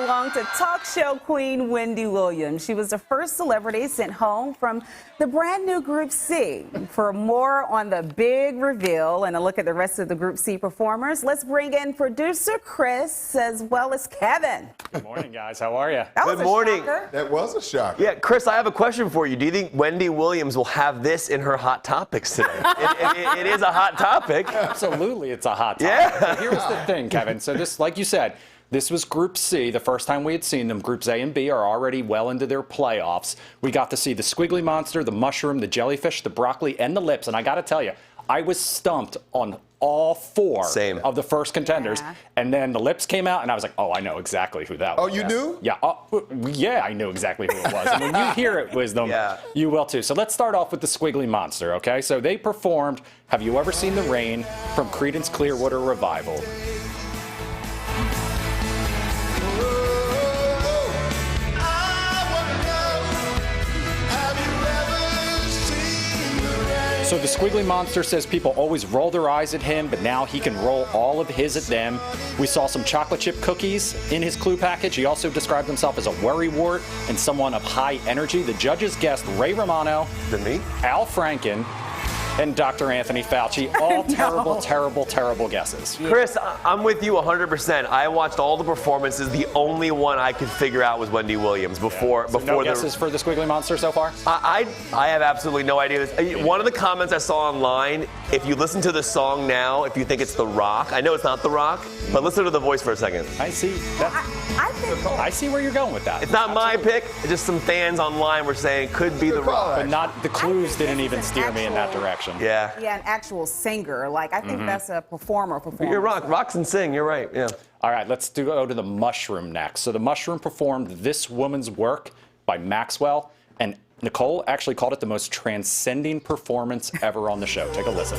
belonged to talk show queen Wendy Williams. She was the first celebrity sent home from the brand new Group C. For more on the big reveal and a look at the rest of the Group C performers, let's bring in producer Chris as well as Kevin. Good morning, guys. How are you? Good morning. That was a shocker. Yeah, Chris, I have a question for you. Do you think Wendy Williams will have this in her Hot Topics today? It is a hot topic. Absolutely, it's a hot topic. Yeah. Here's the thing, Kevin. So this, like you said, this was Group C, the first time we had seen them. Groups A and B are already well into their playoffs. We got to see the Squiggly Monster, the Mushroom, the Jellyfish, the Broccoli, and the Lips. And I got to tell you, I was stumped on all four of the first contenders. Yeah. And then the Lips came out, and I was like, oh, I know exactly who that was. Oh, you knew? Yeah. Yeah, I knew exactly who it was. And when you hear it, Wisdom, you will too. So let's start off with the Squiggly Monster, okay? So they performed Have You Ever Seen the Rain from Creedence Clearwater Revival. So the Squiggly Monster says people always roll their eyes at him, but now he can roll all of his at them. We saw some chocolate chip cookies in his clue package. He also described himself as a worrywart and someone of high energy. The judges guessed Ray Romano, Al Franken, and Dr. Anthony Fauci. All terrible guesses. Chris, I'm with you 100%. I watched all the performances. The only one I could figure out was Wendy Williams before. So no guesses for the Squiggly Monster so far? I have absolutely no idea. One of the comments I saw online, if you listen to the song now, if you think it's The Rock, I know it's not The Rock, but listen to the voice for a second. I see. I see where you're going with that. It's not my pick. Just some fans online were saying could be The Rock. But not the clues didn't even steer me in that direction. Yeah. Yeah, an actual singer. Like, I think that's a performer. You're Rock. Rocks and sing. You're right. Yeah. All right, let's go to the Mushroom next. So the Mushroom performed This Woman's Work by Maxwell, and Nicole actually called it the most transcending performance ever on the show. Take a listen.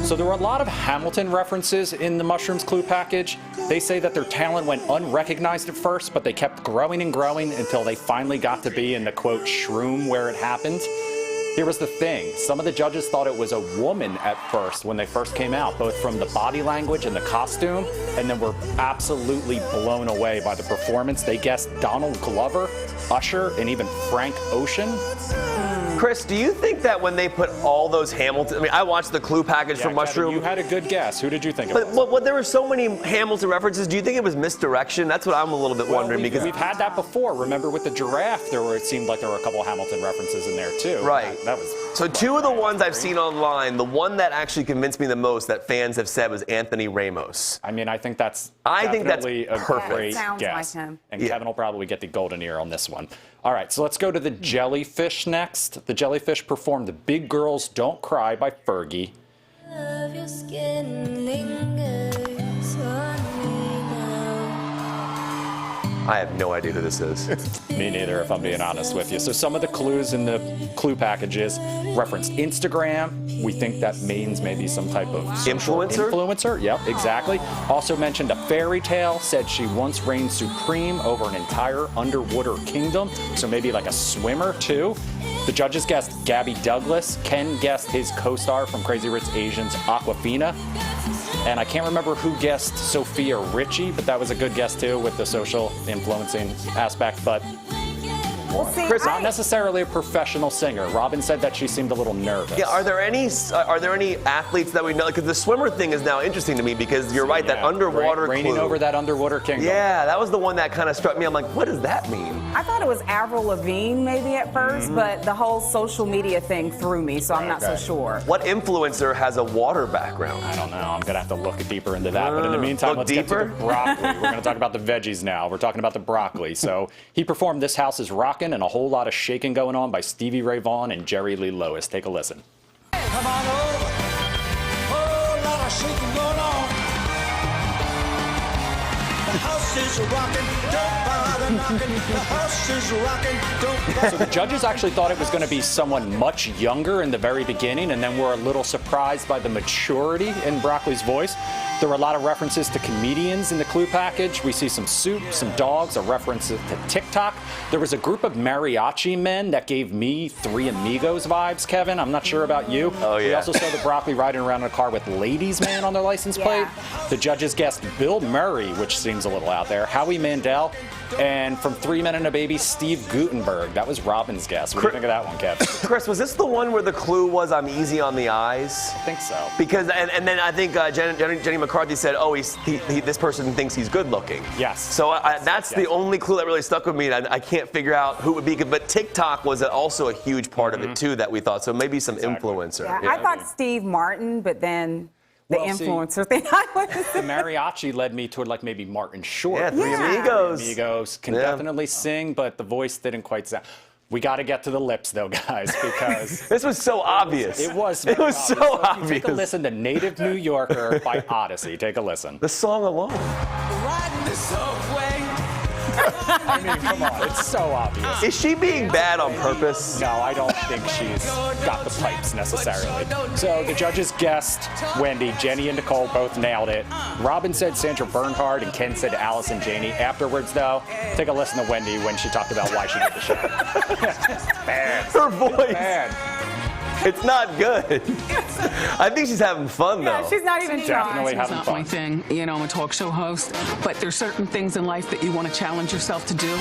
So there were a lot of Hamilton references in the Mushrooms clue package. They say that their talent went unrecognized at first, but they kept growing and growing until they finally got to be in the, quote, shroom where it happened. Here was the thing. Some of the judges thought it was a woman at first when they first came out, both from the body language and the costume, and then were absolutely blown away by the performance. They guessed Donald Glover, Usher, and even Frank Ocean. Chris, do you think that when they put all those Hamilton, I mean, I watched the clue package for Mushroom. Kevin, you had a good guess. Who did you think it was? But there were so many Hamilton references. Do you think it was misdirection? That's what I'm a little bit wondering. Because we've had that before. Remember with the giraffe, it seemed like there were a couple of Hamilton references in there too. Right. That was. So two of the ones I've seen online, the one that actually convinced me the most that fans have said was Anthony Ramos. I mean, I think that's perfect. A great guess. Like him. And Kevin will probably get the golden ear on this one. All right, so let's go to the Jellyfish next. The Jellyfish performed The Big Girls Don't Cry by Fergie. Love your skin lingers on me now. I have no idea who this is. Me neither, if I'm being honest with you. So some of the clues in the clue packages referenced Instagram. We think that means maybe some type of influencer. Yep, exactly. Also mentioned a fairy tale, said she once reigned supreme over an entire underwater kingdom. So maybe like a swimmer too. The judges guessed Gabby Douglas. Ken guessed his co-star from Crazy Rich Asians, Aquafina. And I can't remember who guessed Sophia Richie, but that was a good guess too with the social influencing aspect. But Chris, not necessarily a professional singer. Robin said that she seemed a little nervous. Yeah, are there any athletes that we know? Because the swimmer thing is now interesting to me because you're right, that underwater reigning over that underwater kingdom. Yeah, that was the one that kind of struck me. I'm like, what does that mean? I thought it was Avril Lavigne maybe at first, but the whole social media thing threw me, so I'm not so sure. What influencer has a water background? I don't know. I'm going to have to look deeper into that. But in the meantime, let's get to the broccoli. We're going to talk about the veggies now. We're talking about the broccoli. So he performed This House is Rockin' and a whole lot of shaking going on by Stevie Ray Vaughan and Jerry Lee Lewis. Take a listen. Come on over. Whole lot of shaking going on. The house is rocking. Don't bother knocking, the house is rocking. Don't So the judges actually thought it was going to be someone much younger in the very beginning, and then were a little surprised by the maturity in Broccoli's voice. There were a lot of references to comedians in the clue package. We see some soup, some dogs, a reference to TikTok. There was a group of mariachi men that gave me Three Amigos vibes, Kevin. I'm not sure about you. Oh, yeah. We also saw the Broccoli riding around in a car with ladies' man on their license plate. The judges guessed Bill Murray, which seems a little out there, Howie Mandel, and from 3 Men and a Baby, Steve Guttenberg. That was Robin's guess. What do you think of that one, Kev? Chris, was this the one where the clue was I'm easy on the eyes? I think so. Because, and then I think Jenny McCarthy said, oh, this person thinks he's good looking. Yes. So that's the only clue that really stuck with me. And I can't figure out who it would be. But TikTok was also a huge part of it, too, that we thought. So maybe some influencer. Yeah, I thought Steve Martin, but then the influencer thing. The mariachi led me toward like maybe Martin Short. Yeah, Three Amigos. Three Amigos can definitely sing, but the voice didn't quite sound. We got to get to the lips, though, guys, because this was so obvious. It was. It was so obvious. Take a listen to "Native New Yorker" by Odyssey. Take a listen. The song alone. riding the subway. I mean, come on, it's so obvious. Is she being bad on purpose? No, I don't think she's got the pipes necessarily. So the judges guessed Wendy, Jenny, and Nicole both nailed it. Robin said Sandra Bernhard, and Ken said Allison Janney. Afterwards, though, take a listen to Wendy when she talked about why she did the show. Bad. Her voice. Bad. It's not good. I think she's having fun, though. Yeah, she's not even Definitely trying. having It's not my fun. thing. You know, I'm a talk show host, but there's certain things in life that you want to challenge yourself to do. Your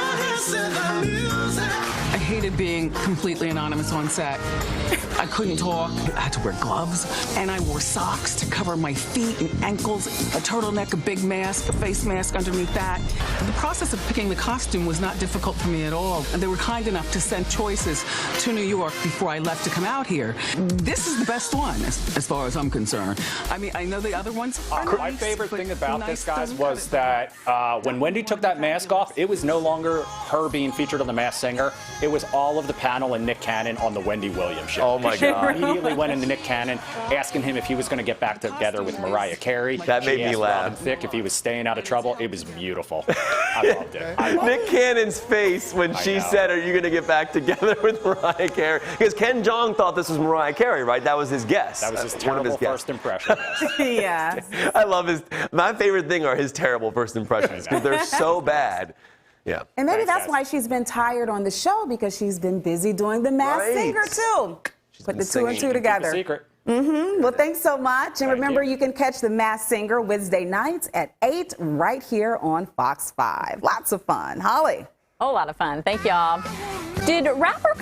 hands to the music. I hated being completely anonymous on set. I couldn't talk. I had to wear gloves, and I wore socks to cover my feet and ankles, a turtleneck, a big mask, a face mask underneath that. The process of picking the costume was not difficult for me at all, and they were kind enough to send choices to New York before I left to come out here. This is the best one, as far as I'm concerned. I mean, I know the other ones are My nice, favorite but thing about nice this, guys, doesn't cut was it. that when Wendy took that mask off, it was no longer her being featured on The Masked Singer. It was all of the panel and Nick Cannon on the Wendy Williams show. Oh, my God. Immediately went into Nick Cannon, asking him if he was going to get back together with Mariah Carey. That made She me asked laugh. Robin Thicke if he was staying out of trouble. It was beautiful. I loved it. Nick Cannon's face when she know. said, are you going to get back together with Mariah Carey? Because Ken Jeong thought this was Mariah Carey, right? That was his guess. That was his One of terrible guess. first impression. Yeah. I love my favorite thing are his terrible first impressions because they're so bad. Yeah. And maybe Thanks, that's guys. why she's been tired on the show, because she's been busy doing the Masked Right. Singer, too. Put been the two and singing. two Keep the together. secret. Well, thanks so much. And Thank remember, you. you can catch the Masked Singer Wednesday nights at 8 right here on Fox 5. Lots of fun. Holly. A lot of fun. Thank y'all. Did rapper